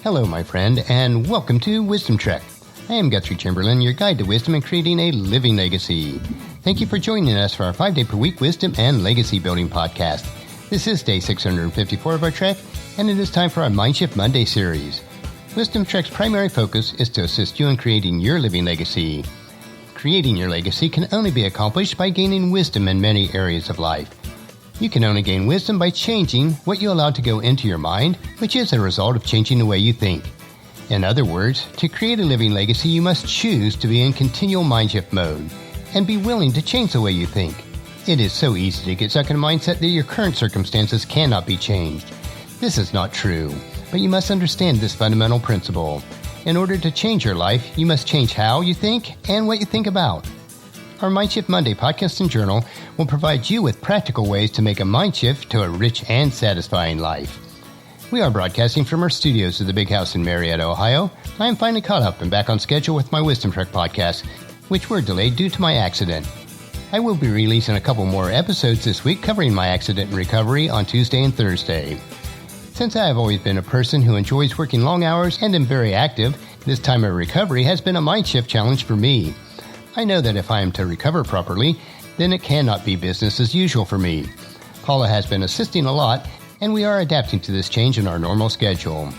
Hello, my friend, and welcome to Wisdom Trek. I am Guthrie Chamberlain, your guide to wisdom and creating a living legacy. Thank you for joining us for our 5-day-per-week wisdom and legacy building podcast. This is day 654 of our trek, and it is time for our Mindshift Monday series. Wisdom Trek's primary focus is to assist you in creating your living legacy. Creating your legacy can only be accomplished by gaining wisdom in many areas of life. You can only gain wisdom by changing what you allow to go into your mind, which is a result of changing the way you think. In other words, to create a living legacy, you must choose to be in continual mindshift mode and be willing to change the way you think. It is so easy to get stuck in a mindset that your current circumstances cannot be changed. This is not true, but you must understand this fundamental principle. In order to change your life, you must change how you think and what you think about. Our Mindshift Monday podcast and journal will provide you with practical ways to make a mind shift to a rich and satisfying life. We are broadcasting from our studios at the Big House in Marietta, Ohio. I am finally caught up and back on schedule with my Wisdom Trek podcast, which were delayed due to my accident. I will be releasing a couple more episodes this week covering my accident and recovery on Tuesday and Thursday. Since I have always been a person who enjoys working long hours and am very active, this time of recovery has been a mind shift challenge for me. I know that if I am to recover properly, then it cannot be business as usual for me. Paula has been assisting a lot, and we are adapting to this change in our normal schedule.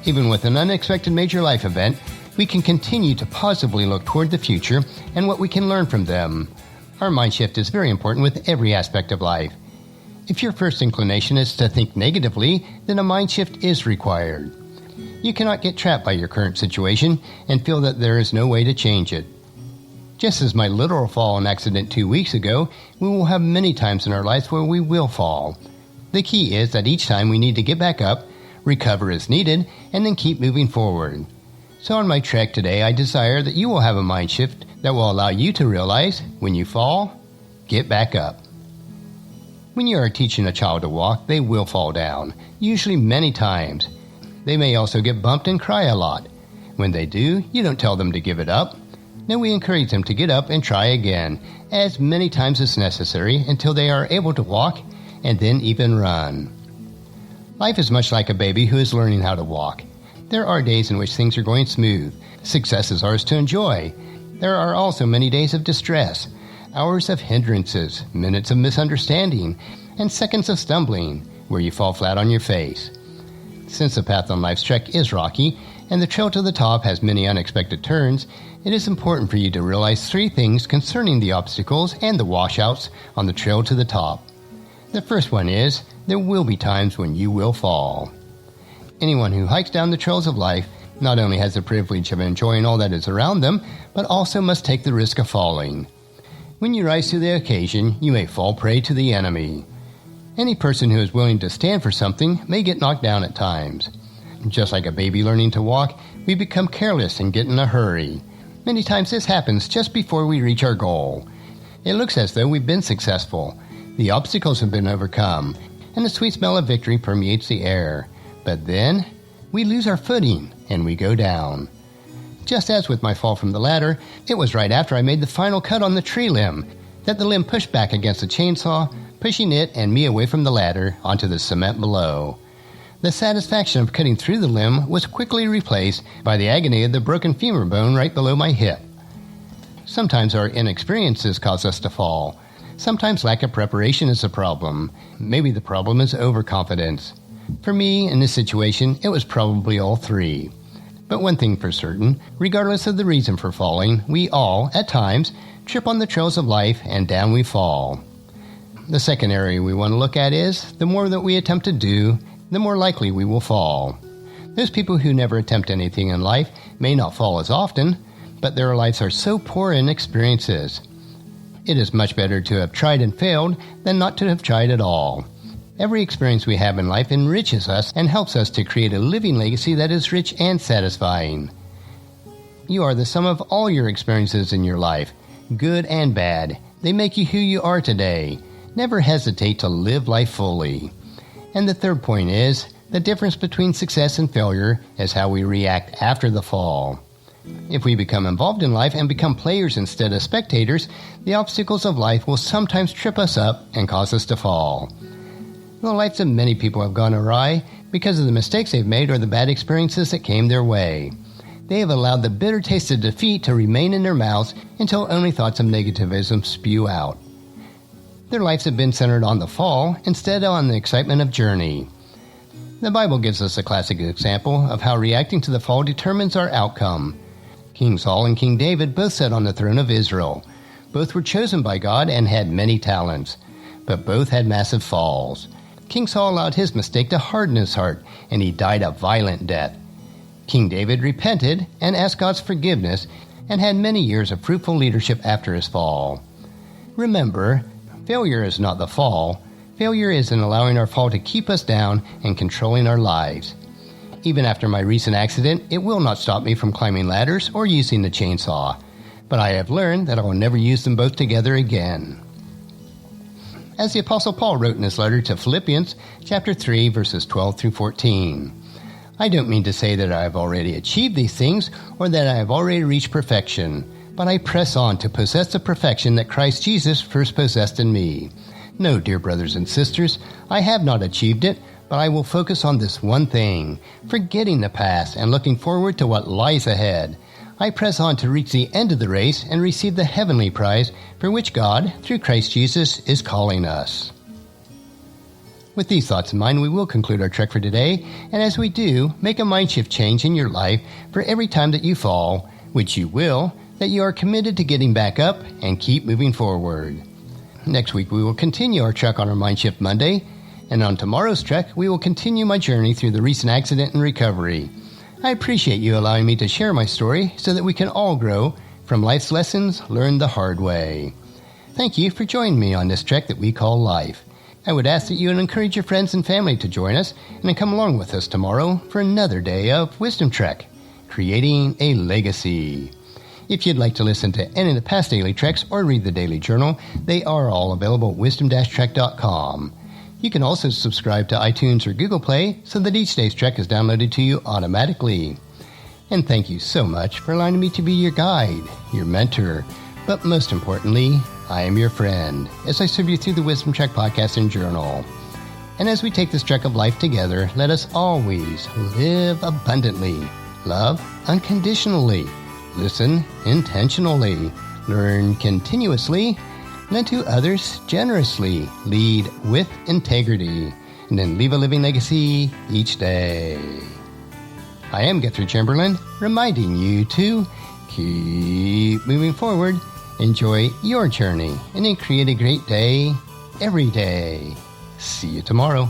Even with an unexpected major life event, we can continue to positively look toward the future and what we can learn from them. Our mind shift is very important with every aspect of life. If your first inclination is to think negatively, then a mind shift is required. You cannot get trapped by your current situation and feel that there is no way to change it. Just as my literal fall and accident 2 weeks ago, we will have many times in our lives where we will fall. The key is that each time we need to get back up, recover as needed, and then keep moving forward. So on my trek today, I desire that you will have a mind shift that will allow you to realize, when you fall, get back up. When you are teaching a child to walk, they will fall down, usually many times. They may also get bumped and cry a lot. When they do, you don't tell them to give it up. No, we encourage them to get up and try again, as many times as necessary until they are able to walk and then even run. Life is much like a baby who is learning how to walk. There are days in which things are going smooth. Success is ours to enjoy. There are also many days of distress, hours of hindrances, minutes of misunderstanding, and seconds of stumbling, where you fall flat on your face. Since the path on life's trek is rocky, and the trail to the top has many unexpected turns, it is important for you to realize 3 things concerning the obstacles and the washouts on the trail to the top. The first one is, there will be times when you will fall. Anyone who hikes down the trails of life not only has the privilege of enjoying all that is around them, but also must take the risk of falling. When you rise to the occasion, you may fall prey to the enemy. Any person who is willing to stand for something may get knocked down at times. Just like a baby learning to walk, we become careless and get in a hurry. Many times this happens just before we reach our goal. It looks as though we've been successful. The obstacles have been overcome, and the sweet smell of victory permeates the air. But then, we lose our footing, and we go down. Just as with my fall from the ladder, it was right after I made the final cut on the tree limb that the limb pushed back against the chainsaw, pushing it and me away from the ladder onto the cement below. The satisfaction of cutting through the limb was quickly replaced by the agony of the broken femur bone right below my hip. Sometimes our inexperiences cause us to fall. Sometimes lack of preparation is a problem. Maybe the problem is overconfidence. For me, in this situation, it was probably all 3. But one thing for certain, regardless of the reason for falling, we all, at times, trip on the trails of life and down we fall. The second area we want to look at is, the more that we attempt to do, the more likely we will fall. Those people who never attempt anything in life may not fall as often, but their lives are so poor in experiences. It is much better to have tried and failed than not to have tried at all. Every experience we have in life enriches us and helps us to create a living legacy that is rich and satisfying. You are the sum of all your experiences in your life, good and bad. They make you who you are today. Never hesitate to live life fully. And the third point is, the difference between success and failure is how we react after the fall. If we become involved in life and become players instead of spectators, the obstacles of life will sometimes trip us up and cause us to fall. The lives of many people have gone awry because of the mistakes they've made or the bad experiences that came their way. They have allowed the bitter taste of defeat to remain in their mouths until only thoughts of negativism spew out. Their lives have been centered on the fall instead of on the excitement of journey. The Bible gives us a classic example of how reacting to the fall determines our outcome. King Saul and King David both sat on the throne of Israel. Both were chosen by God and had many talents, but both had massive falls. King Saul allowed his mistake to harden his heart, and he died a violent death. King David repented and asked God's forgiveness and had many years of fruitful leadership after his fall. Remember, failure is not the fall. Failure is in allowing our fall to keep us down and controlling our lives. Even after my recent accident, it will not stop me from climbing ladders or using the chainsaw. But I have learned that I will never use them both together again. As the Apostle Paul wrote in his letter to Philippians, chapter 3, verses 12 through 14, I don't mean to say that I have already achieved these things or that I have already reached perfection, but I press on to possess the perfection that Christ Jesus first possessed in me. No, dear brothers and sisters, I have not achieved it, but I will focus on this one thing, forgetting the past and looking forward to what lies ahead. I press on to reach the end of the race and receive the heavenly prize for which God, through Christ Jesus, is calling us. With these thoughts in mind, we will conclude our trek for today, and as we do, make a mind shift change in your life for every time that you fall, which you will, that you are committed to getting back up and keep moving forward. Next week, we will continue our trek on our Mindshift Monday, and on tomorrow's trek, we will continue my journey through the recent accident and recovery. I appreciate you allowing me to share my story so that we can all grow from life's lessons learned the hard way. Thank you for joining me on this trek that we call life. I would ask that you would encourage your friends and family to join us and to come along with us tomorrow for another day of Wisdom Trek, creating a legacy. If you'd like to listen to any of the past daily treks or read the daily journal, they are all available at wisdom-trek.com. You can also subscribe to iTunes or Google Play so that each day's trek is downloaded to you automatically. And thank you so much for allowing me to be your guide, your mentor, but most importantly, I am your friend as I serve you through the Wisdom Trek podcast and journal. And as we take this trek of life together, let us always live abundantly, love unconditionally, listen intentionally, learn continuously, lend to others generously, lead with integrity, and then leave a living legacy each day. I am Guthrie Chamberlain, reminding you to keep moving forward, enjoy your journey, and then create a great day every day. See you tomorrow.